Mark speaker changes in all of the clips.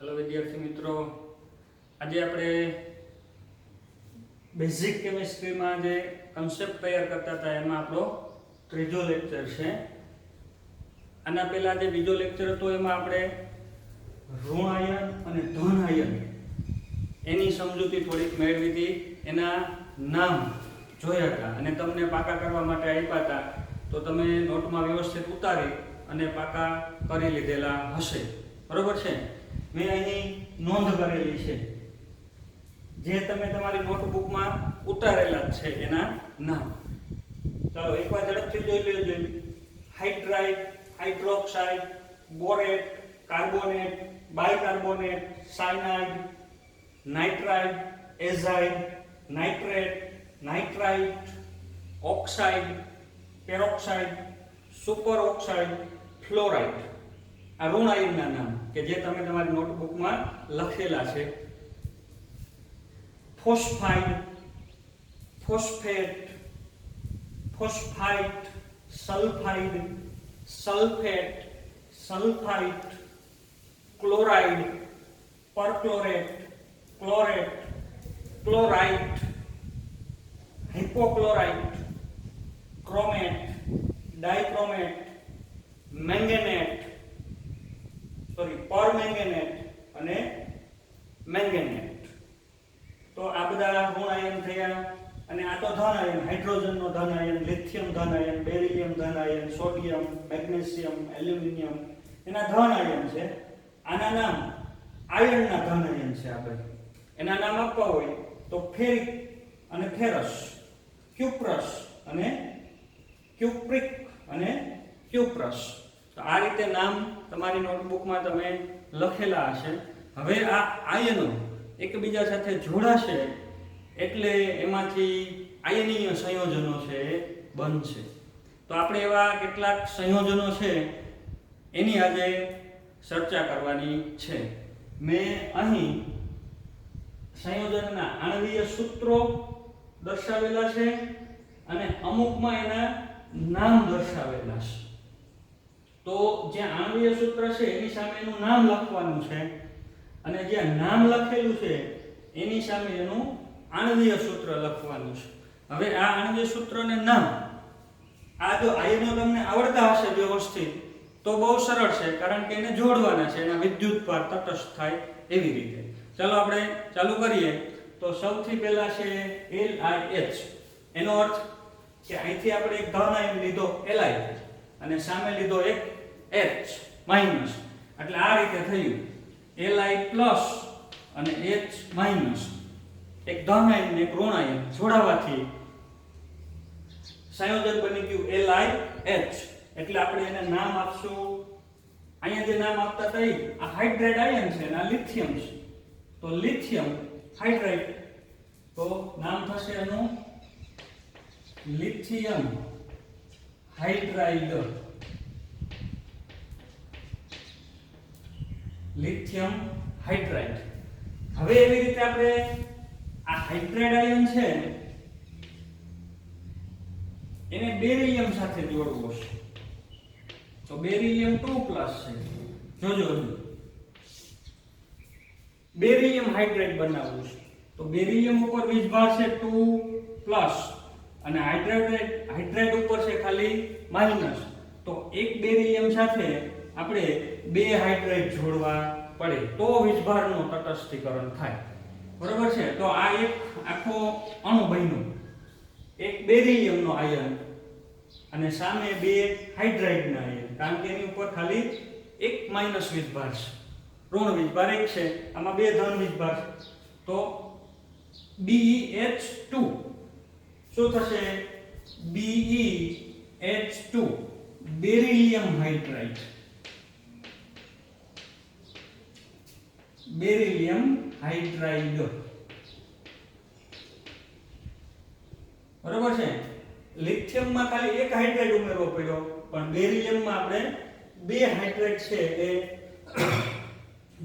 Speaker 1: Hello વિદ્યાર્થી મિત્રો, આજે આપણે બેઝિક કેમિસ્ટ્રીમાં જે કન્સેપ્ટ તૈયાર કરતા હતા એમાં આપણો ત્રીજો લેક્ચર છે. આના પહેલા જે બીજો લેક્ચર હતો એમાં આપણે ઋણ આયન અને ધન આયન એની સમજૂતી થોડીક મેળવી હતી, એના નામ જોયા હતા અને તમને પાકા કરવા માટે આપ્યા હતા. તો તમે નોટમાં વ્યવસ્થિત ઉતારી અને પાકા કરી લીધેલા હશે, બરોબર છે? મેં અહીં નોંધ કરેલી છે, જે તમે તમારી નોટબુકમાં ઉતારેલા છે એના નામ. ચાલો એકવાર ઝડપથી જોઈ લેજો. Hydride, hydroxide, borate, carbonate, bicarbonate, cyanide, nitride, azide, nitrate, nitrite, oxide, peroxide, super oxide, fluoride. આ ઋણ આયનના નામ કે જે તમે તમારી નોટબુકમાં લખેલા છે. Phosphide, phosphate, phosphite, sulphide, sulphate, sulphite, chloride, perchlorate, chlorate, chlorite, hypochlorite, chromate, dichromate, manganate, permanganate અને મેંગેનેટ. તો આ બધા ઋણ આયન થયા. અને આ તો ધન આયન, હાઇડ્રોજનનો ધન આયન, લિથિયમ ધન આયન, બેરિલિયમ ધન આયન, સોડિયમ, મેગ્નેશિયમ, એલ્યુમિનિયમ એના ધન આયન છે. આના નામ આયનના ધન આયન છે. આપણે એના નામ આપવા હોય તો ફેરિક અને ફેરસ, ક્યુપ્રસ અને ક્યુપ્રિક અને ક્યુપ્રસ. તો આ રીતે નામ તમારી નોટબુકમાં તમે લખેલા હશે. હવે આ આયનો એકબીજા સાથે જોડાશે એટલે એમાંથી આયનીય સંયોજનો છે એ બનશે. તો આપણે એવા કેટલાક સંયોજનો છે એની આજે ચર્ચા કરવાની છે. મેં અહીં સંયોજનના આણ્વીય સૂત્રો દર્શાવેલા છે અને અમુકમાં એના નામ દર્શાવેલા છે. તો જે આણ્વીય સૂત્ર છે એની સામે એનું નામ લખવાનું છે અને જે નામ લખેલું છે એની સામે એનું આણ્વીય સૂત્ર લખવાનું છે. હવે આ આણ્વીય સૂત્રને નામ, આ જો આયનો તમને આવડતા હશે વ્યવસ્થિત તો બહુ સરળ છે, કારણ કે એને જોડવાના છે, એના વિદ્યુતભાર તટસ્થ થાય એવી રીતે. ચાલો આપણે ચાલુ કરીએ. તો સૌથી પહેલા છે LiH. એનો અર્થ કે અહીંથી આપણે એક ધન આયન લીધો Li અને સામે લીધો એક H માઈનસ, એટલે આ રીતે થયું Li પ્લસ અને H માઈનસ. એક ધન આયન ને એક ઋણ આયન જોડાવાથી સંયોજન બની ગયું LiH. એટલે આપણે એને નામ આપશું, અહીંયા જે નામ આપતા હતા આ હાઇડ્રેટ આયન છે અને આ લિથિયમ છે, તો લિથિયમ હાઇડ્રેટ. તો નામ થશે એનું લિથિયમ હાઇડ્રાઇડ. Lithium hydride. હવે એવી રીતે આપણે આ હાઇડ્રેટ આયન છે એને બેરિલિયમ સાથે જોડવો છે. તો બેરિલિયમ 2+ છે. જોજો બેરિલિયમ હાઇડ્રેટ બનાવવું છે તો બેરિલિયમ ઉપર વીજભાર છે 2+ અને હાઇડ્રેટ ઉપર છે ખાલી માઈનસ. તો એક બેરિલિયમ સાથે આપણે બે હાઇડ્રેટ જોડવા પડે તો વીજભારનું તટસ્થીકરણ થાય, બરોબર છે? તો આ એક આખો અણુ બન્યો, એક બેરિલિયમનો આયન અને સામે બે હાઇડ્રાઇડના આયન, કારણ કે એની ઉપર ખાલી એક માઈનસ વીજભાર છે, ઋણ વીજભાર એક છે, આમાં બે ધન વીજભાર છે. તો BeH2 શું થશે? BeH2 beryllium hydride. Beryllium hydride, બરોબર છે? લિથિયમમાં ખાલી એક હાઇડ્રાઇડ ઉમેરવો પડ્યો, પણ બેરિલિયમમાં આપણે બે હાઇડ્રાઇડ છે એ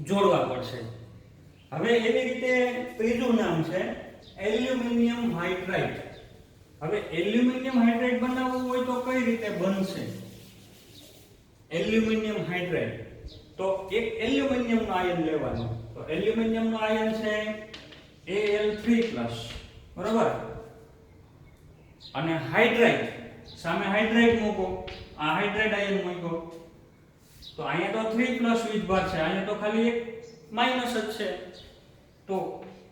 Speaker 1: જોડવા પડશે. હવે એવી રીતે ત્રીજું નામ છે એલ્યુમિનિયમ હાઇડ્રાઇડ. હવે એલ્યુમિનિયમ હાઇડ્રાઇડ બનાવવું હોય તો કઈ રીતે બનશે? એલ્યુમિનિયમ હાઇડ્રાઇડ તો એક એલ્યુમિનિયમનું આયન લેવાનું. તો એલ્યુમિનિયમનું આયન છે Al3+, બરાબર. અને હાઇડ્રાઇડ, સામે હાઇડ્રાઇડ મૂકો, આ હાઇડ્રાઇડ આયન મૂકો, તો અહીંયા તો 3+ વીજભાર છે, અહીંયા તો ખાલી એક માઈનસ જ છે. તો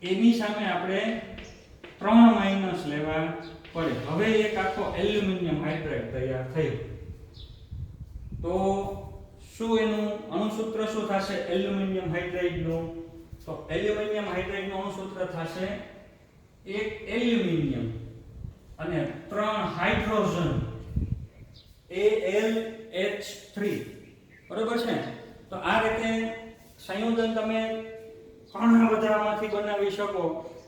Speaker 1: એની સામે આપણે 3 માઈનસ લેવા પડે. હવે એક આખો એલ્યુમિનિયમ હાઇડ્રાઇડ તૈયાર થયો. તો શું એનું અણુસૂત્ર શું થશે એલ્યુમિનિયમ હાઇડ્રાઇડનું? તો એલ્યુમિનિયમ હાઇડ્રાઇડનું અણુસૂત્ર થશે એક એલ્યુમિનિયમ અને 3 હાઇડ્રોજન AlH3, બરોબર છે. તો આ રીતે સંયોજન તમે ઘણા બધામાંથી બનાવી શકો,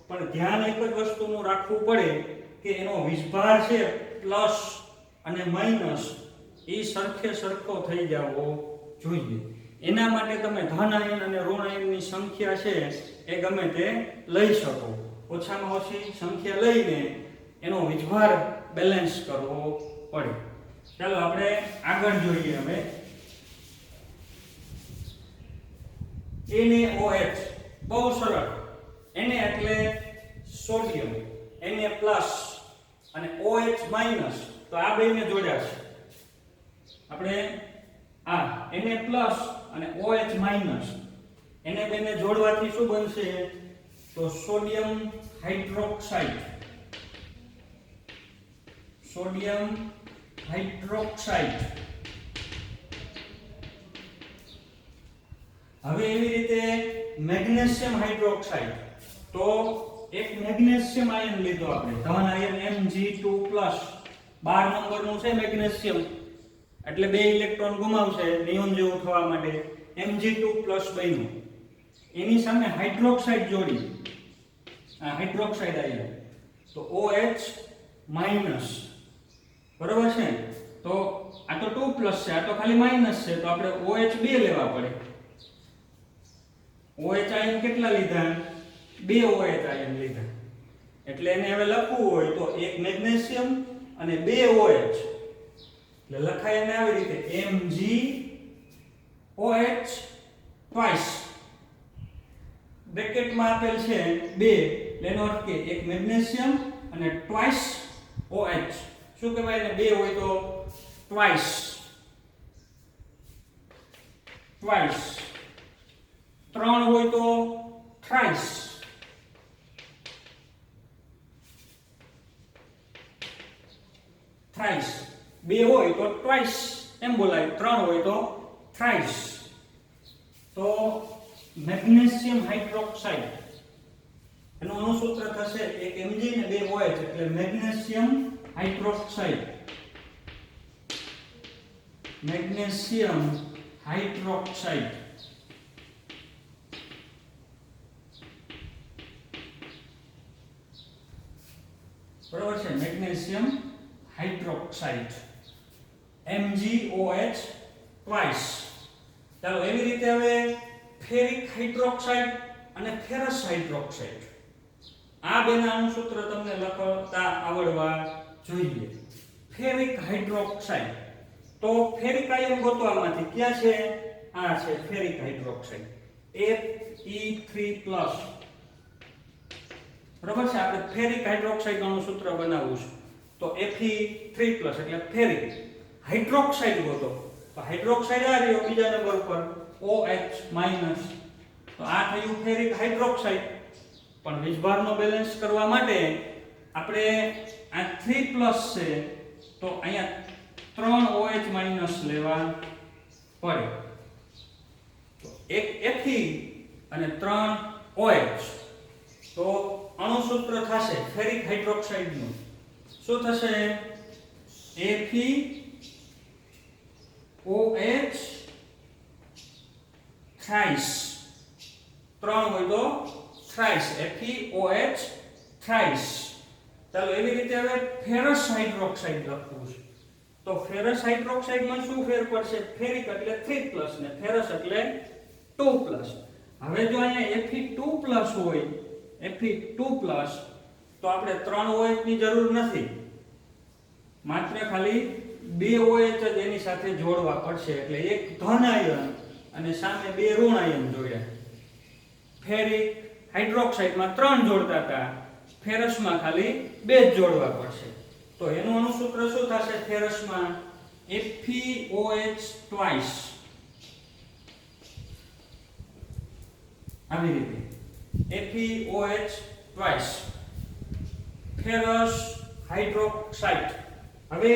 Speaker 1: પણ ધ્યાન એક જ વસ્તુનું રાખવું પડે કે એનો વીજભાર છે પ્લસ અને માઈનસ એ સરખે સરખો થઈ જવો જોઈએ. એના માટે તમે ધન આયન અને ઋણ આયનની સંખ્યા છે એ ગમે તે લઈ શકો. ઓછામાં ઓછી સંખ્યા લઈને એનો વીજભાર બેલેન્સ કરવો પડે. ચાલો આપણે આગળ જોઈએ. હવે NaOH, બહુ સરળ. Na એટલે સોડિયમ, Na+ અને OH-, તો આ બેને જોડ્યા છે આપણે. આ Na+ અને OH-, એને બેને જોડવાથી શું બનશે? તો સોડિયમ હાઇડ્રોક્સાઇડ. Sodium hydroxide. હવે એવી રીતે મેગ્નેશિયમ હાઇડ્રોક્સાઇડ. તો એક મેગ્નેશિયમ આયન લીધો આપણે, ધન આયન Mg2+, 12 નંબરનું છે મેગ્નેશિયમ, એટલે 2 ઇલેક્ટ્રોન ગુમાવશે નિયોન જેવું થવા માટે, Mg2+ બન્યું. એની સામે હાઇડ્રોક્સાઇડ જોડી, આ હાઇડ્રોક્સાઇડ આયન, તો OH-, બરોબર છે. તો આ તો 2+ છે, આ તો ખાલી માઈનસ છે, તો આપણે OH2 લેવા પડે. OH આયન કેટલા લીધા? 2 OH આયન લીધા. એટલે એને હવે લખવું હોય તો એક મેગ્નેશિયમ અને 2 OH, એટલે લખાય એને આવી રીતે MgOH ટ્વાઇસ. બ્રેકેટમાં આપેલ છે 2, એનો અર્થ કે એક મેગ્નેશિયમ અને ટ્વાઇસ OH. શું કહેવાય ને? 2 હોય તો ટ્વાઇસ, 3 હોય તો થ્રાઇસ, 2 હોય તો ટ્વાઇસ એમ બોલાય, 3 હોય તો થ્રાઇસ. તો મેગ્નેશિયમ હાઇડ્રોક્સાઇડ એનું અણુસૂત્ર થશે એક Mg ને 2 OH, એટલે મેગ્નેશિયમ હાઇડ્રોક્સાઇડ. Magnesium hydroxide. બરાબર છે. Magnesium hydroxide MgOH twice. ચાલો એવી રીતે હવે ફેરિક હાઇડ્રોક્સાઇડ અને ફેરસ હાઇડ્રોક્સાઇડ, આ બેના અણુસૂત્ર તમને લખતા આવડવા જોઈએ. ફેરિક હાઇડ્રોક્સાઇડ, તો ફેરિક આયન ગોતવામાંથી ક્યાં છે? આ છે ફેરિક હાઇડ્રોક્સાઇડ, Fe3+. બરાબર છે. આપણે ફેરિક હાઇડ્રોક્સાઇડ નું સૂત્ર બનાવવું છે, તો Fe3+ એટલે ફેરિક. હાઇડ્રોક્સાઇડ ગોતો, તો હાઇડ્રોક્સાઇડ આ રહ્યો બીજા નંબર ઉપર OH-. તો આ થયું ફેરિક હાઇડ્રોક્સાઇડ. પણ વીજભારનો બેલેન્સ કરવા માટે આપણે આ 3+ છે, તો અહીંયા 3 OH- લેવા પડે. તો એક Fe અને 3 OH, તો અણુસૂત્ર થશે ફેરિક હાઇડ્રોક્સાઇડ નું. શું થશે? FeOH thrice. 3 હોય તો થ્રાઇસ, FeOH થ્રાઇસ. ચાલો એવી રીતે હવે ફેરસ હાઇડ્રોક્સાઇડ લખવું છે. તો ફેરસ હાઇડ્રોક્સાઇડમાં શું ફેર પડશે? ફેરિક એટલે 3+ ને ફેરસ એટલે 2+. હવે જો અહીંયા Fe2+ હોય, Fe2+, તો આપણે 3 OH ની જરૂર નથી, માત્ર ખાલી 2 OH જ એની સાથે જોડવા પડશે. એટલે એક ધન આયન અને સામે 2 ઋણ આયન જોડ્યા. ફેરિક હાઇડ્રોક્સાઇડમાં 3 જોડતા હતા, ફેરસમાં ખાલી 2 જ જોડવા પડશે. તો એનું અણુસૂત્ર શું થશે? ફેરસમાં FeOH ટ્વાઇસ, આવી રીતે FeOH ટ્વાઇસ, ફેરસ હાઇડ્રોક્સાઇડ. હવે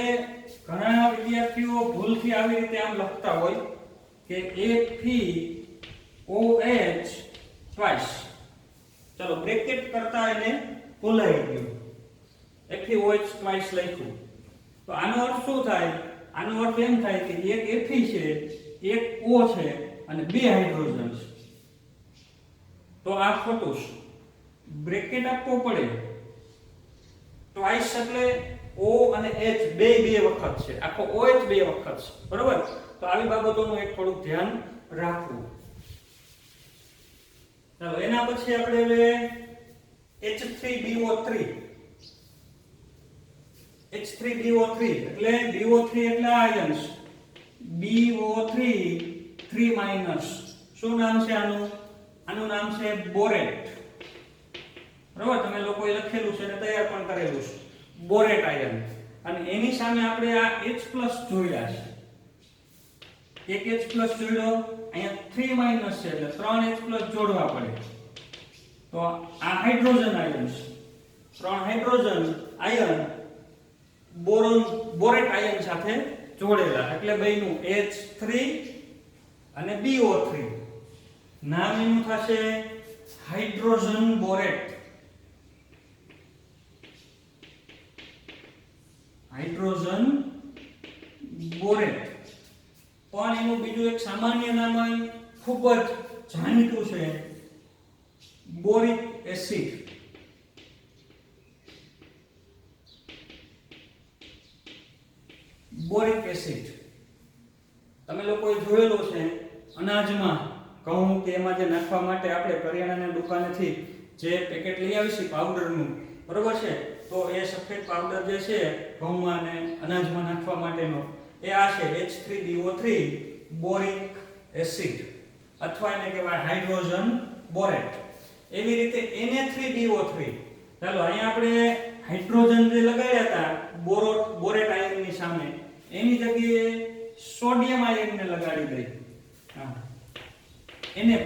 Speaker 1: ઘણા વિદ્યાર્થીઓ ભૂલથી આવી રીતે આમ લખતા હોય કે FeOH ટ્વાઇસ. ચલો બ્રેકેટ કરતા એને ભૂલાઈ ગયું, FeOH ટ્વાઇસ લખ્યું. તો આનો અર્થ શું થાય? આનો અર્થ એમ થાય કે એક Fe છે, એક O છે અને 2 હાઇડ્રોજન છે. તો આ ખોટું છે, બ્રેકેટ આપવો પડે. ટ્વાઇસ એટલે O અને H બે વખત છે, આખો OH 2 વખત છે, બરોબર? તો આવી બાબતોનું એક થોડુંક ધ્યાન રાખવું. ચાલો એના પછી આપણે હવે H3BO3, H3BO3 એટલે BO3 એટલે આયન્સ, BO3 3 શું નામ છે આનું? આનું નામ છે બોરેટ. બરાબર, તમે લોકોએ લખેલું છે અને તૈયાર પણ કરેલું છે, બોરેટ આયન. અને એની સામે આપણે આ H+ જોડ્યા છે, એક H+ જોડ્યો, અહીંયા 3 છે એટલે 3 H+ જોડવા પડે. તો આ હાઇડ્રોજન આયન છે, 3 હાઇડ્રોજન આયન બોરેટ આયન સાથે જોડેલા, એટલે બેયનું H3 અને BO3. નામ એનું થશે હાઇડ્રોજન બોરેટ. હાઇડ્રોજન બોરેટ. પણ એનું બીજું એક સામાન્ય નામ ખૂબ જ જાણીતું છે, બોરિક એસિડ. બોરિક એસિડ તમે લોકોએ જોયેલો છે અનાજમાં, ઘઉં કે એમાં જે નાખવા માટે આપણે કરિયાણાની દુકાનેથી જે પેકેટ લઈ આવીશું પાવડરનું, બરોબર છે? તો એ સફેદ પાવડર જે છે ઘઉંમાં અને અનાજમાં નાખવા માટેનો, એ આ છે H3BO3 બોરિક એસિડ, અથવા એને કહેવાય હાઇડ્રોજન બોરેટ. એવી રીતે Na3BO3. ચાલો અહીંયા આપણે હાઇડ્રોજન જે લગાડ્યા હતા બોરેટ આયનની સામે, એની જગ્યાએ સોડિયમ આયનને લગાડી દઈએ. હા, Na+.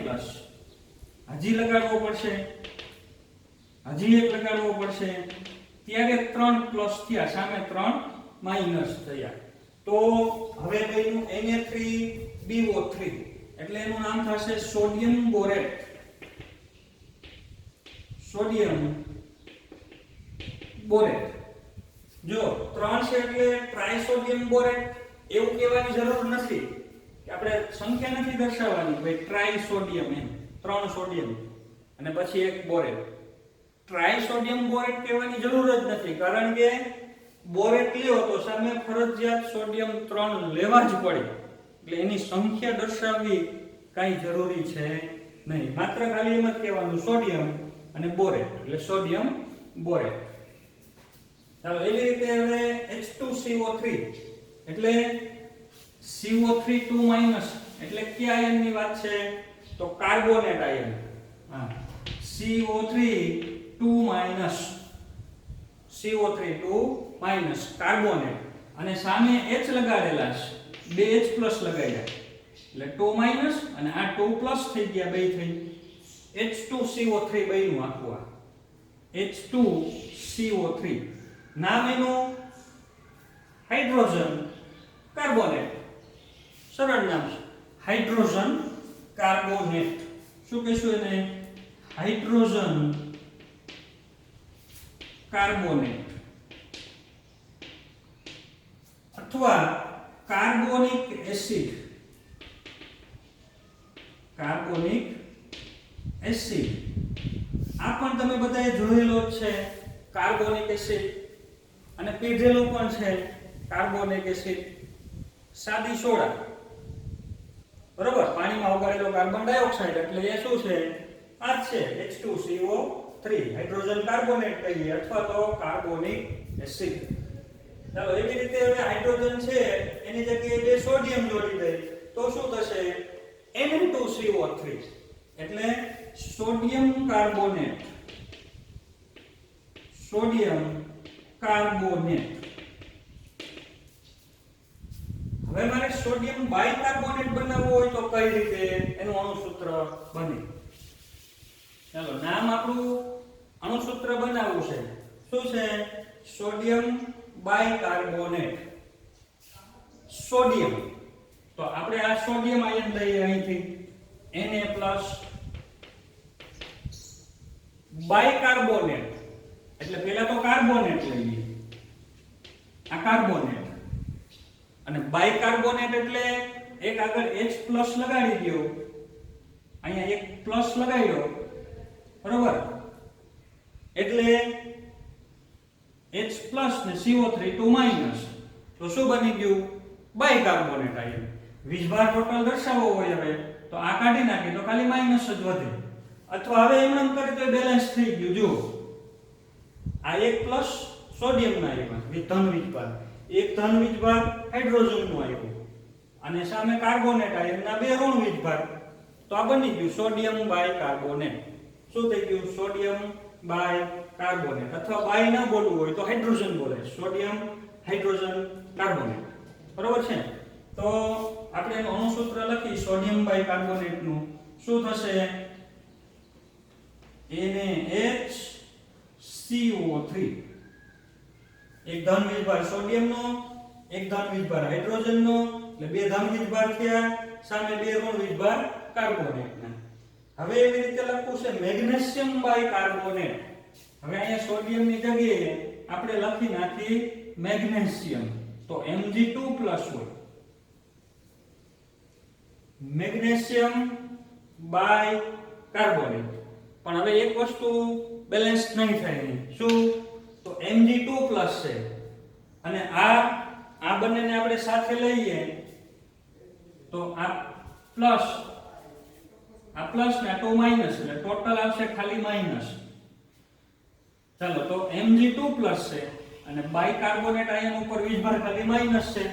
Speaker 1: હજી લગાડવો પડશે, હજી એક લગાડવો પડશે, ત્યારે 3+ થયા, સામે 3- થયા. તો હવે બન્યું Na3BO3, એટલે એનું નામ થશે સોડિયમ બોરેટ. સોડિયમ બોરેટ. જો 3 છે એટલે ટ્રાઇસોડિયમ બોરેટ એવું કહેવાની જરૂર નથી કે આપણે સંખ્યા નથી દર્શાવવાની, ભાઈ ટ્રાઇસોડિયમ એમ 3 સોડિયમ અને પછી એક બોરેટ. ટ્રાઇસોડિયમ બોરેટ કહેવાની જરૂર જ નથી, કારણ કે બોરેટ લ્યો તો સામે ફરજિયાત સોડિયમ 3 લેવા જ પડે, એટલે એની સંખ્યા દર્શાવવી કાંઈ જરૂરી છે નહીં. માત્ર ખાલી એમ જ કહેવાનું સોડિયમ અને બોરેટ, એટલે સોડિયમ બોરેટ. ચાલો એવી રીતે હવે H2CO3 એટલે CO3 2- એટલે કયા આયનની વાત છે? તો કાર્બોનેટ આયન. હા, CO3 2- CO3 2- કાર્બોનેટ. અને સામે H લગાડેલા છે, 2 H+ લગાડ્યા એટલે 2- અને આ 2+ થઈ ગયા, બે થઈ H2CO3 બન્યું આખું. આ H2CO3 નામ એનું હાઇડ્રોજન કાર્બોનેટ. સરળ નામ છે, હાઇડ્રોજન કાર્બોનેટ. શું કહેશું એને? હાઇડ્રોજન કાર્બોનેટ અથવા કાર્બોનિક એસિડ. કાર્બોનિક એસિડ આ પણ તમે બધાએ જોયેલો જ છે, કાર્બોનિક એસિડ, અને પીધેલું પણ છે કાર્બોનિક એસિડ. સાદી સોડા, બરોબર, પાણીમાં ઓગાળેલો કાર્બન ડાયોક્સાઇડ, એટલે એ શું છે? આ છે H2CO3, હાઇડ્રોજન કાર્બોનેટ કહીએ અથવા તો કાર્બોનિક એસિડ. ચાલો એવી રીતે હવે હાઇડ્રોજન છે એની જગ્યાએ 2 સોડિયમ જોડી દઈએ તો શું થશે? Na2CO3 એટલે સોડિયમ કાર્બોનેટ હવે મારે સોડિયમ બાયકાર્બોનેટ બનાવવું હોય તો કઈ રીતે એનું અણુસૂત્ર બને? ચાલો નામ આપણું અણુસૂત્ર બનાવવું છે. શું છે? Sodium bicarbonate. સોડિયમ તો આપણે આ સોડિયમ આયન લઈએ અહીંથી Na+ બાયકાર્બોનેટ એટલે પહેલા તો કાર્બોનેટ લઈએ, આ કાર્બોનેટ, અને બાયકાર્બોનેટ એટલે એક આગળ H+ લગાડી દો, અહીંયા એક પ્લસ લગાડ્યો, બરોબર, એટલે H+ ને CO3 2- તો શું બની ગયું? Bicarbonate ion. વીજભાર ટોટલ દર્શાવવો હોય હવે તો આ કાઢી નાખી તો ખાલી માઈનસ જ વધે, અથવા હવે એમ એમ કરી તો બેલેન્સ થઈ ગયું. જો આ એક પ્લસ સોડિયમ ના આવ્યા ધન વીજભાર, એક ધન વીજભાર હાઇડ્રોજન નું આવ્યું, અને સામે કાર્બોનેટ આયન ના બે ઋણ વીજભાર, તો આ બની ગયું સોડિયમ બાયકાર્બોનેટ. શું થઈ ગયું? Sodium bicarbonate. અથવા બાય ના બોલવું હોય તો હાઇડ્રોજન બોલે, સોડિયમ હાઇડ્રોજન કાર્બોનેટ, બરોબર છે? તો આપણે એનું અણુસૂત્ર લખી સોડિયમ બાયકાર્બોનેટ નું. શું થશે? NaHCO3. એક ધન વીજભાર સોડિયમ નો, એક ધન વીજભાર હાઇડ્રોજન નો, એટલે બે ધન વીજભાર થયા, સામે બે ઋણ વીજભાર કાર્બોનેટ ના. હવે એવી રીતે લખવું છે મેગ્નેશિયમ બાયકાર્બોનેટ. હવે અહીંયા સોડિયમ ની જગ્યાએ આપણે લખી નાખી મેગ્નેશિયમ, તો Mg2+ હોય. Magnesium bicarbonate. પણ હવે એક વસ્તુ બેલેન્સ નહીં થાય નહીં. શું? તો Mg2+ છે, અને આ બંનેને આપણે સાથે લઈએ તો આ પ્લસ ને આ 2 માઈનસ, એટલે ટોટલ આવશે ખાલી માઈનસ. ચાલો, તો Mg2+ છે અને બાયકાર્બોનેટ આયન ઉપર વીજભાર ખાલી માઈનસ છે,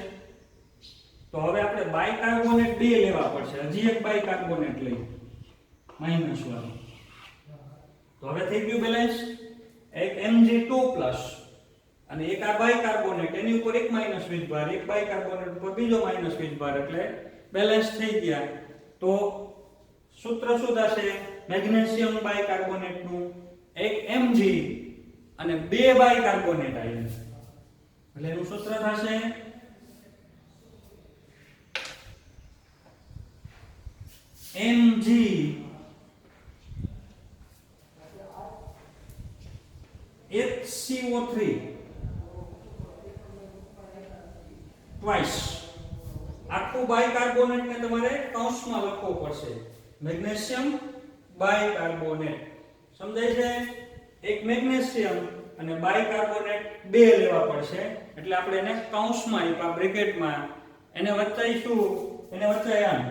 Speaker 1: તો હવે આપણે બાયકાર્બોનેટ 2 લેવા પડશે. હજી એક બાયકાર્બોનેટ લઈ માઈનસ વાળો, તો હવે થઈ ગયું બેલેન્સ. એક Mg2+ અને એક આ બાયકાર્બોનેટ, એની ઉપર એક માઈનસ વીજભાર, એક બાયકાર્બોનેટ ઉપર બીજો માઈનસ વીજભાર, એટલે બેલેન્સ થઈ ગયા. તો સૂત્ર શું થશે? મેગ્નેશિયમ બાયકાર્બોનેટ નું એક Mg અને 2 બાયકાર્બોનેટ આયન, એટલે એનું સૂત્ર થશે Mg HCO3 ટ્વાઇસ. આખું બાયકાર્બોનેટ ને તમારે કૌંસમાં લખવું પડશે, મેગ્નેશિયમ બાયકાર્બોનેટ. સમજાય છે? એક મેગ્નેશિયમ અને બાયકાર્બોનેટ 2 લેવા પડશે, એટલે આપણે એને કૌંસમાં આપ્યા, બ્રેકેટમાં, એને વચાઈશું, એને વચાયા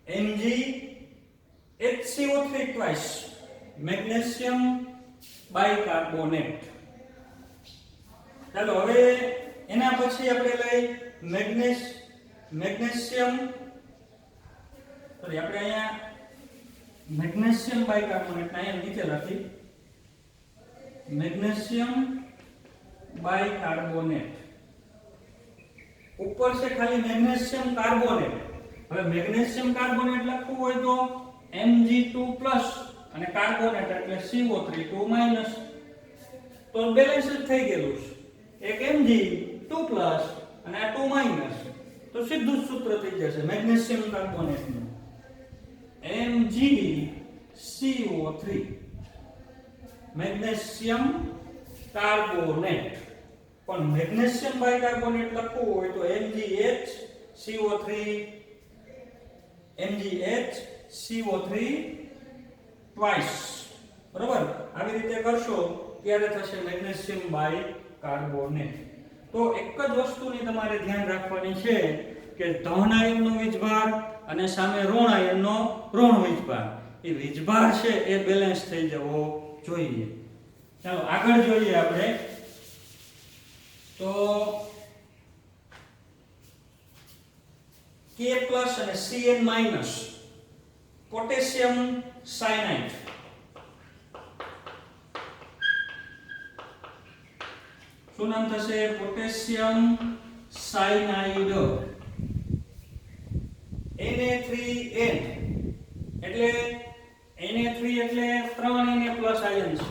Speaker 1: Mg HCO3 twice magnesium bicarbonate. ચાલો, હવે એના પછી આપણે લઈ મેગ્નેશિયમ, સોરી, આપણે અહીંયા મેગ્નેશિયમ બાયકાર્બોનેટ અહીંયા નીચે લખી મેગ્નેશિયમ બાયકાર્બોનેટ, ઉપર છે ખાલી મેગ્નેશિયમ કાર્બોનેટ. હવે મેગ્નેશિયમ કાર્બોનેટ લખવું હોય તો Mg2+ અને કાર્બોનેટ એટલે CO3 2-, તો બેલેન્સ જ થઈ ગયેલું છે. એક Mg2+ અને આ 2-, તો સીધું જ સૂત્ર થઈ જશે મેગ્નેશિયમ કાર્બોનેટ નું MgCO3, મેગ્નેશિયમ કાર્બોનેટ. પણ મેગ્નેશિયમ બાયકાર્બોનેટ લખવું હોય તો MgHCO3 ટ્વાઇસ, બરોબર. આવી રીતે કરશો ત્યારે થશે મેગ્નેશિયમ બાયકાર્બોનેટ. તો એક જ વસ્તુની તમારે ધ્યાન રાખવાની છે કે ધન આયનનો વીજભાર અને સામે ઋણ આયનનો ઋણ વીજભાર, એ વીજભાર છે એ બેલેન્સ થઈ જવો જોઈએ. ચાલો આગળ જોઈએ આપણે. તો K પ્લસ અને Cn માઈનસ પોટેશિયમ સાયનાઇડ. શું નામ થશે? Potassium cyanide. Na3n એટલે Na3 એટલે 3 Na પ્લસ આયન છે.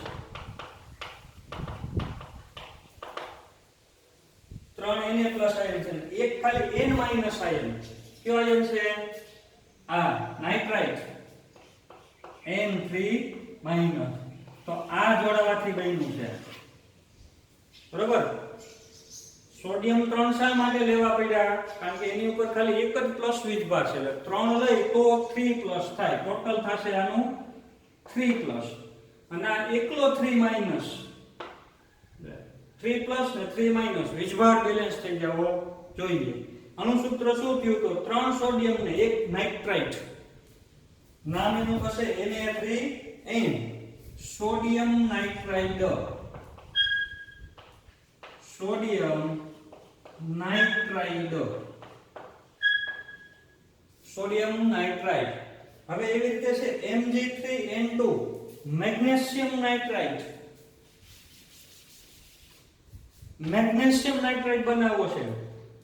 Speaker 1: 3 Na પ્લસ આયન છે. એક ખાલી n માઈનસ આયન. કયો આયન છે? આ નાઇટ્રાઇટ N3 માઈનસ. તો આ જોડાવાથી બન્યું છે. બરોબર. સોડિયમ 3 શા માટે લેવા પડ્યા? કારણ કે એની ઉપર ખાલી એક જ પ્લસ વીજભાર છે. એટલે 3 લઈ તો 3 પ્લસ થાય. ટોટલ થશે આનું 3 પ્લસ. અને આ એકલો 3 માઈનસ. 3 પ્લસ ને 3 માઈનસ વીજભાર બેલેન્સ થઈ જવો જોઈએ. આનું સૂત્ર શું થયું? તો 3 સોડિયમ ને 1 નાઇટ્રાઇટ. નામ એનું થશે Na3n sodium nitride. Sodium nitride. Sodium nitride. હવે એવી રીતે છે Mg3n2 magnesium nitride. Magnesium nitride બનાવવો છે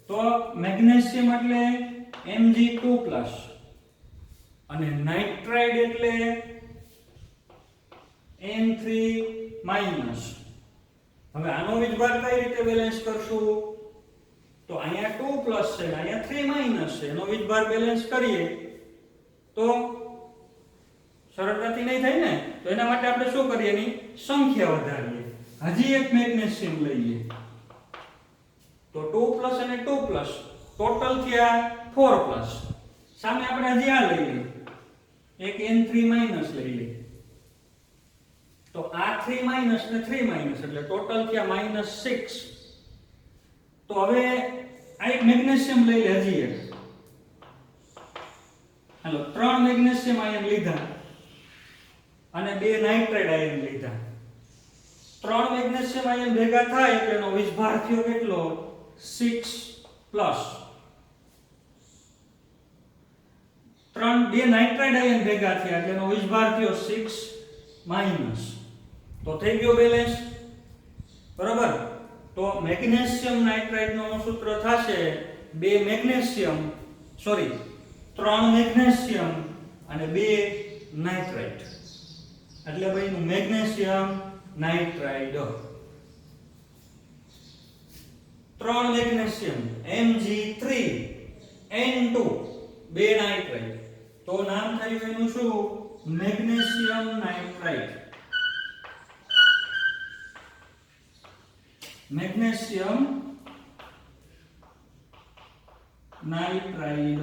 Speaker 1: તો મેગ્નેશિયમ એટલે Mg2+ અને નાઇટ્રાઇડ એટલે N3-. હવે આનો વીજભાર કઈ રીતે બેલેન્સ કરશું? તો અહીંયા 2+ છે અને અહીંયા 3- છે. એનો વીજભાર બેલેન્સ કરીએ તો સરળતાથી નહીં થાય ને. તો એના માટે આપણે શું કરીએ? એની સંખ્યા વધારીએ. હજી એક મેગ્નેશિયમ લઈએ તો 2+ અને 2+ ટોટલ થયા 4+. સામે આપણે હજી આ લઈ લઈએ, એક N3- લઈ લઈએ તો આ 3- ને 3- એટલે ટોટલ થયા -6. તો હવે આ એક મેગ્નેશિયમ લઈ લે હજી એક. હાલો 3 મેગ્નેશિયમ આયન લીધા અને 2 નાઇટ્રાઇડ આયન લીધા. 3 મેગ્નેશિયમ આયન ભેગા થાય એટલે એનો વીજભાર થયો કેટલો? 6+. 2 નાઇટ્રાઇડ આયન ભેગા થયા એટલે એનો વીજભાર થયો 6-. તો થઈ ગયો બેલેન્સ. બરોબર. તો મેગ્નેશિયમ નાઇટ્રાઇડ નું સૂત્ર થશે 3 મેગ્નેશિયમ અને 2 નાઇટ્રાઇડ. એટલે બન્યું magnesium nitride. 3 magnesium Mg3n2 2 nitride. તો નામ થયું એનું શું? Magnesium nitride. Magnesium nitride.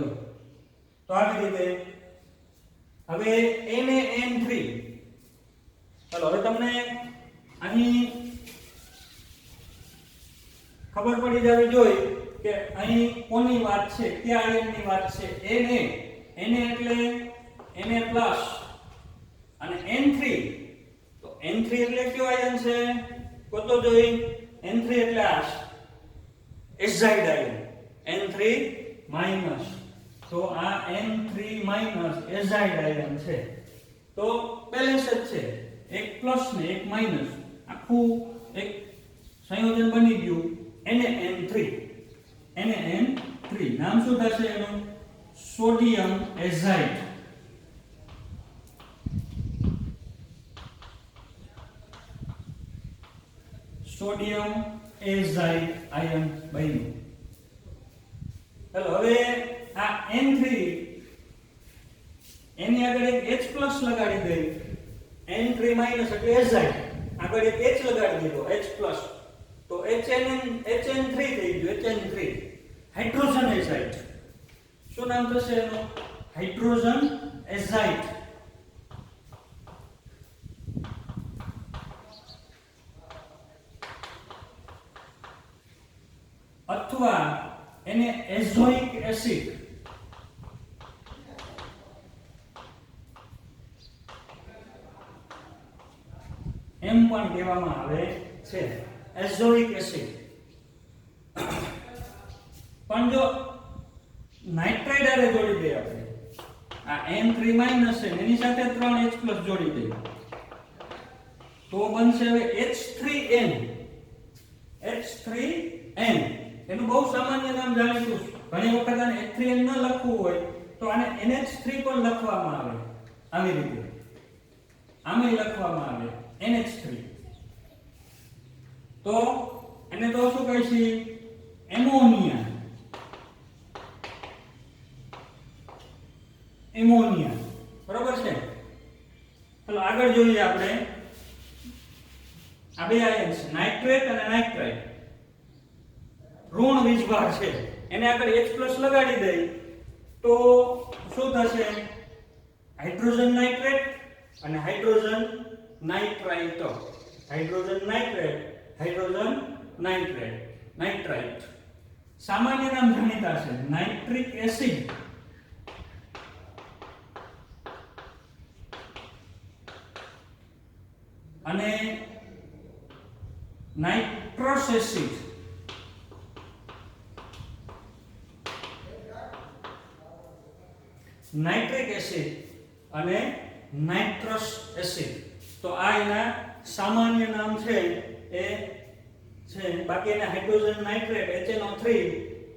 Speaker 1: તો આવી રીતે હવે NaN3. ચાલો હવે તમને અહીં ખબર પડી જવી જોઈએ કે અહીં કોની વાત છે, કયા આયનની વાત છે? Na એટલે Na+ અને N3. તો N3 એટલે કયો આયન છે? કોતો જોઈ. N3 એટલે આ એઝાઇડ આયન N3-. તો આ N3- એઝાઇડ આયન છે. તો બેલેન્સ જ છે. એક પ્લસ ને એક માઈનસ આખું એક સંયોજન બની ગયું NaN3. નામ શું થશે એનું? સોડિયમ એઝાઇડ. સોડિયમ એઝાઇડ આયન બન્યું. ચાલો હવે આ N3 એની આગળ એક H+ લગાડી દઈએ. N3- એટલે એઝાઇડ આગળ એક H લગાડી દીધો H+. તો HN3 થઈ ગયું. HN3 hydrogen એઝાઇડ. શું નામ થશે એનું? હાઇડ્રોજન એઝાઇડ. અથવા એને એઝોઇક એસિડ. એમ પણ કહેવામાં આવે છે. એઝોઇક એસિડ. પણ જો નાઇટ્રાઇડ સાથે 3H+ જોડી દઈએ તો બનશે હવે H3N. H3N એનું બહુ સામાન્ય નામ જાણીતું છે. ઘણી વખત આને H3N ન લખવું હોય તો આને NH3 પણ લખવામાં આવે. આવી રીતે આમે લખવામાં આવે NH3. તો એને તો શું કહીશું? એમોનિયા. એમોનિયા બરોબર છે. ચાલો આગળ જોઈએ આપણે. આ બે આયન છે નાઇટ્રેટ અને નાઇટ્રાઇટ. ઋણ વીજભાર છે એને આગળ H+ લગાડી દઈ તો શું થશે? હાઇડ્રોજન નાઇટ્રેટ અને hydrogen nitrite. Hydrogen nitrate, hydrogen nitrate, nitrite. સામાન્ય નામ જાણીતા છે નાઇટ્રિક એસિડ અને નાઇટ્રસ એસિડ. નાઇટ્રિક એસિડ અને નાઇટ્રસ એસિડ. તો આ એના સામાન્ય નામ છે એ છે. બાકી એને હાઇડ્રોજન નાઇટ્રેટ HNO3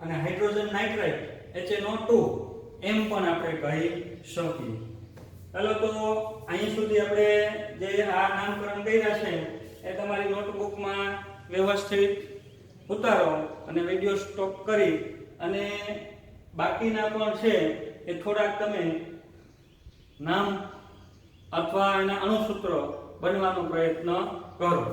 Speaker 1: અને હાઇડ્રોજન નાઇટ્રાઇટ HNO2 એમ પણ આપણે કહી શકીએ. ચાલો તો અહીં સુધી આપણે જે આ નામકરણ કર્યા છે એ તમારી નોટબુકમાં વ્યવસ્થિત ઉતારો અને વિડિયો સ્ટોપ કરી અને બાકીના પણ છે એ થોડાક તમે નામ અથવા એના અણુસૂત્રો બનવાનો પ્રયત્ન કરો.